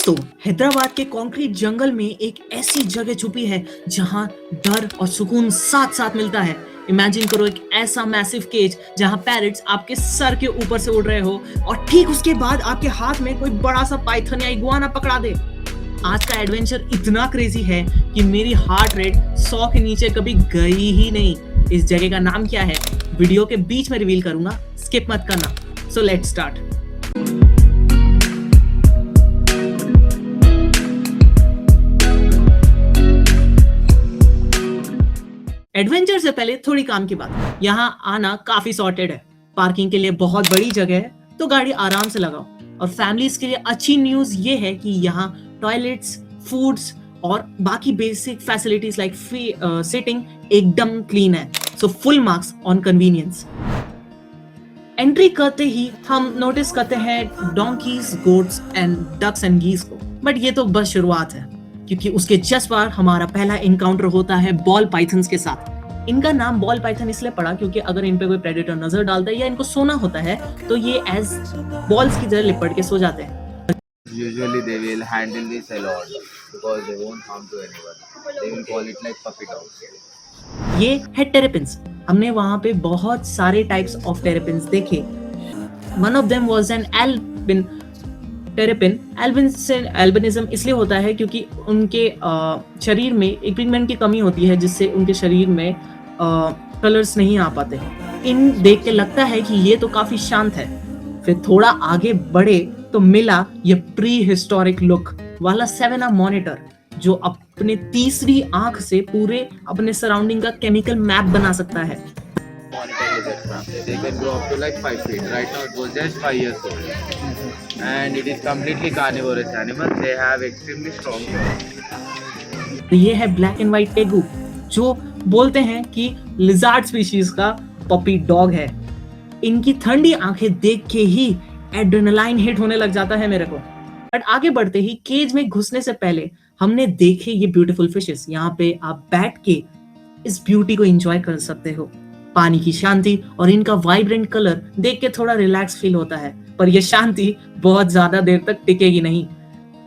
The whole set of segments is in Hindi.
दोस्तों, हैदराबाद के कंक्रीट जंगल में एक ऐसी जगह छुपी है जहां डर और सुकून साथ साथ मिलता है। इमेजिन करो एक ऐसा मैसिव केज जहां पैरट्स आपके सर के ऊपर से उड़ रहे हो और ठीक उसके बाद आपके हाथ में कोई बड़ा सा पाइथन या इगुआना पकड़ा दे। आज का एडवेंचर इतना क्रेजी है कि मेरी हार्ट रेट 100 के नीचे कभी गई ही नहीं। इस जगह का नाम क्या है, वीडियो के बीच में रिवील करूंगा, स्किप मत करना। So let's start. एडवेंचर से पहले थोड़ी काम की बात। यहाँ आना काफी सॉर्टेड है, पार्किंग के लिए बहुत बड़ी जगह है, तो गाड़ी आराम से लगाओ। और फैमिलीज के लिए अच्छी न्यूज ये है कि यहाँ टॉयलेट्स, फूड्स और बाकी basic facilities like free sitting एकदम क्लीन है। So full marks on convenience. Entry करते ही हम नोटिस करते हैं donkeys, goats and ducks and geese को, बट ये तो बस शुरुआत है, क्योंकि उसके जस्ट बाहर हमारा पहला इनकाउंटर होता है बॉल पाइथन्स के साथ। इनका नाम बॉल पाइथन इसलिए पड़ा क्योंकि अगर इन पे कोई प्रेडेटर नजर डालता है या इनको सोना होता है तो ये एज बॉल्स की तरह लिपट के सो जाते हैं। Usually they will handle this a lot because they won't harm to anyone. They will call it like puppy dogs. ये है टेरेपिन्स। हमने वहां पे बहुत सारे टाइप्स ऑफ टेरेपिन्स देखे। One of them was an albino terrapin. Albinism इसलिए होता है क्योंकि उनके शरीर में एक पिगमेंट की कमी होती है जिससे उनके शरीर में कलर्स नहीं आ पाते। इन देख के लगता है कि ये तो काफी शांत है। फिर थोड़ा आगे बढ़े तो मिला ये प्री हिस्टोरिक लुक वाला सेवेना मॉनिटर, जो अपने तीसरी आंख से पूरे अपने सराउंडिंग का केमिकल मैप बना सकता है। Monitor lizards, ma'am. They can grow up to like 5 feet. Right now it was just 5 years old. And it is completely carnivorous animal. They have extremely strong jaws. तो ये है ब्लैक एंड व्हाइट टेगू, जो बोलते हैं कि लिजार्ड स्पीशीज का पपी डॉग है। इनकी ठंडी आंखें देख के ही एड्रेनालाइन हिट होने लग जाता है मेरे को। बट आगे बढ़ते ही केज में घुसने से पहले हमने देखे ये ब्यूटीफुल फिशेस। यहाँ पे आप बैठ के इस ब्यूटी को एंजॉय कर सकते हो। पानी की शांति और इनका वाइब्रेंट कलर देख के थोड़ा रिलैक्स फील होता है, पर यह शांति बहुत ज्यादा देर तक टिकेगी नहीं,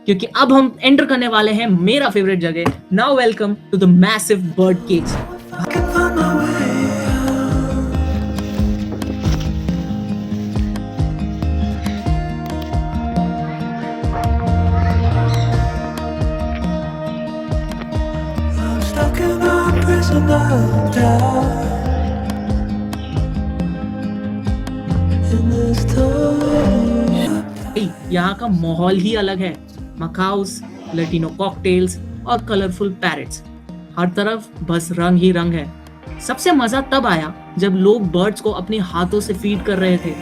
क्योंकि अब हम एंटर करने वाले हैं मेरा फेवरेट जगह। Now welcome to the massive bird cage. यहाँ का माहौल ही अलग है। मकाउस, लैटिनो कॉकटेल्स और कलरफुल पैरेट्स, हर तरफ बस रंग ही रंग है। सबसे मजा तब आया जब लोग बर्ड्स को अपने हाथों से फीड कर रहे थे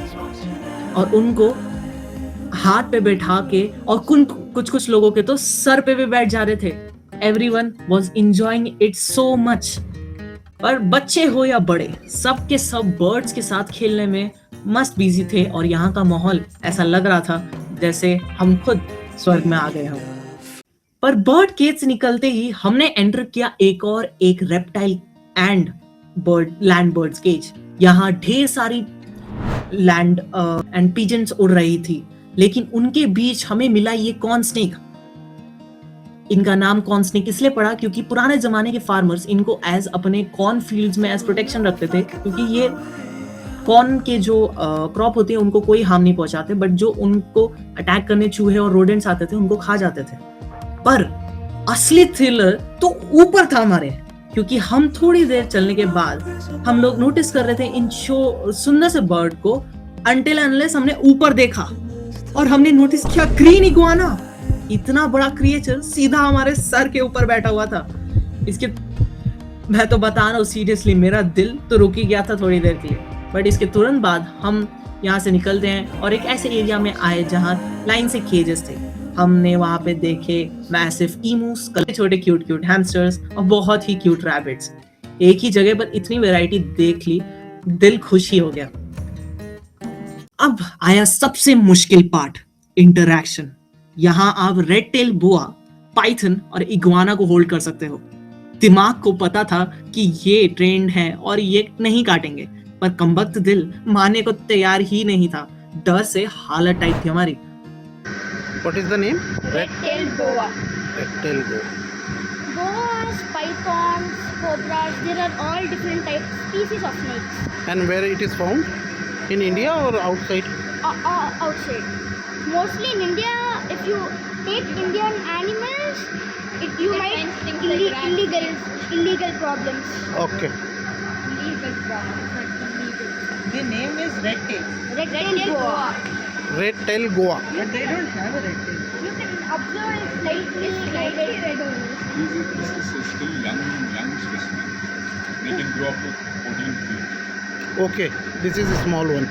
और उनको हाथ पे बैठा के, और कुछ लोगों के तो सर पे भी बैठ जा रहे थे। Everyone was enjoying it so much. पर बच्चे हो या बड़े, सब के सब बर्ड्स के साथ खेलने में मस्त बिजी थे और यहाँ का माहौल ऐसा लग रहा था जैसे हम खुद स्वर्ग में आ गए हों। पर बर्ड केज से निकलते ही हमने एंटर किया एक reptile and land birds cage. यहाँ ढेर सारी लैंड एंड पिजन्स उड़ रही थी, लेकिन उनके बीच हमें मिला ये कॉर्न स्नेक। इनका नाम कॉर्न स्नेक इसलिए पड़ा क्योंकि पुराने जमाने के फार्मर्स इनको एज अपने कॉर्न फील्ड्स में एज प्रोटेक्शन रखते थे, क्योंकि ये कॉर्न के जो क्रॉप होते हैं उनको कोई हार्म नहीं पहुंचाते, बट जो उनको अटैक करने चूहे और रोडेंट्स आते थे उनको खा जाते थे। पर असली थ्रिलर तो ऊपर था हमारे, क्योंकि हम थोड़ी देर चलने के बाद हम लोग नोटिस कर रहे थे इन सुंदर से बर्ड को, अनटिल अनलेस हमने ऊपर देखा और हमने नोटिस किया ग्रीन इगुआना। इतना बड़ा क्रिएचर सीधा हमारे सर के ऊपर बैठा हुआ था। इसके मैं तो बता रहा हूँ सीरियसली, मेरा दिल तो रुक ही गया था थोड़ी देर के लिए। बट इसके तुरंत बाद हम यहाँ से निकलते हैं और एक ऐसे एरिया में आए जहाँ लाइन से केजेस थे। हमने वहाँ पे देखे मैसिव ईमूस, छोटे क्यूट हैमस्टर्स और बहुत ही क्यूट रैबिट्स। एक ही जगह पर इतनी वैरायटी देख ली, दिल खुश ही हो गया। अब आया सबसे मुश्किल पार्ट, इंटरैक्शन। यहाँ आप रेड टेल बोआ, पाइथन और इग्वाना को होल्ड कर सकते हो। दिमाग को पता था कि ये ट्रेंड है और ये नहीं काटेंगे, पर कमबख्त दिल मानने को तैयार ही नहीं था। डर से हालत टाइट थी हमारी। What is the name? Red-tailed boa. Red-tailed boa. Boas, pythons, cobras, there are all different types, species of snakes. And where it is found? In India or outside? Outside. Mostly in India, if you take Indian animals, you might illegal problems. Okay. Illegal problems, not illegal. The name is red tail, Red-tailed boa. Red-tailed boa. but they don't have a red tail. You can observe it's slightly red. This is still young specimen. They can grow up to 14 feet. Okay. This is a small one.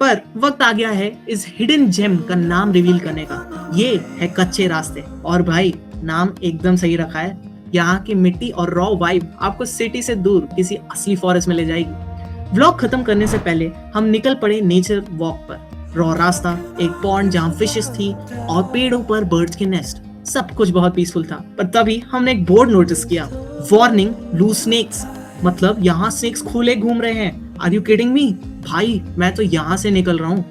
पर वक्त आ गया है इस हिडन जेम का नाम रिवील करने का। ये है कच्चे रास्ते। और भाई नाम एकदम सही रखा है। यहाँ की मिट्टी और रॉ वाइब आपको सिटी से दूर किसी असली फॉरेस्ट में ले जाएगी। व्लॉग खत्म करने से पहले हम निकल पड़े नेचर वॉक पर। रॉ रास्ता, एक पॉन्ड जहाँ फिशेस थी और पेड़ों पर बर्ड्स के नेस्ट, सब कुछ बहुत पीसफुल था। पर तभी हमने एक बोर्ड नोटिस किया, वार्निंग लूज स्नेक्स, मतलब यहाँ स्नेक्स खुले घूम रहे हैं। Are you kidding me? भाई मैं तो यहाँ से निकल रहा हूँ।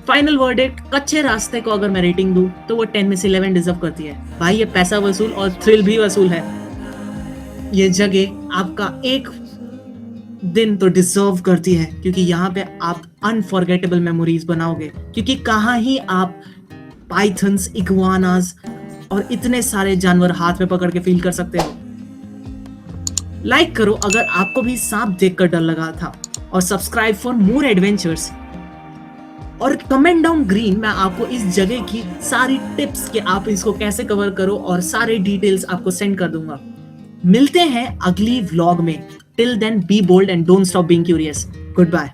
फाइनल वर्डिक्ट, कच्चे रास्ते को अगर मैं रेटिंग दूं तो वो 10 में से 11 डिजर्व करती है। भाई ये पैसा वसूल और थ्रिल भी वसूल है। ये जगह आपका एक दिन तो डिजर्व करती है, क्योंकि यहाँ पे आप अनफॉरगेटेबल मेमोरीज बनाओगे। क्योंकि कहाँ ही आप पाइथन्स, इग्वानास और इतने सारे जानवर हाथ में पकड़ के फील कर सकते हो। लाइक करो अगर आपको भी सांप देखकर डर लगा था, और सब्सक्राइब फॉर मोर एडवेंचर्स। और कमेंट डाउन ग्रीन, मैं आपको इस जगह की सारी टिप्स कि आप इसको कैसे कवर करो और सारे डिटेल्स आपको सेंड कर दूंगा। मिलते हैं अगली व्लॉग में। Till then be bold and don't stop being curious. Good bye.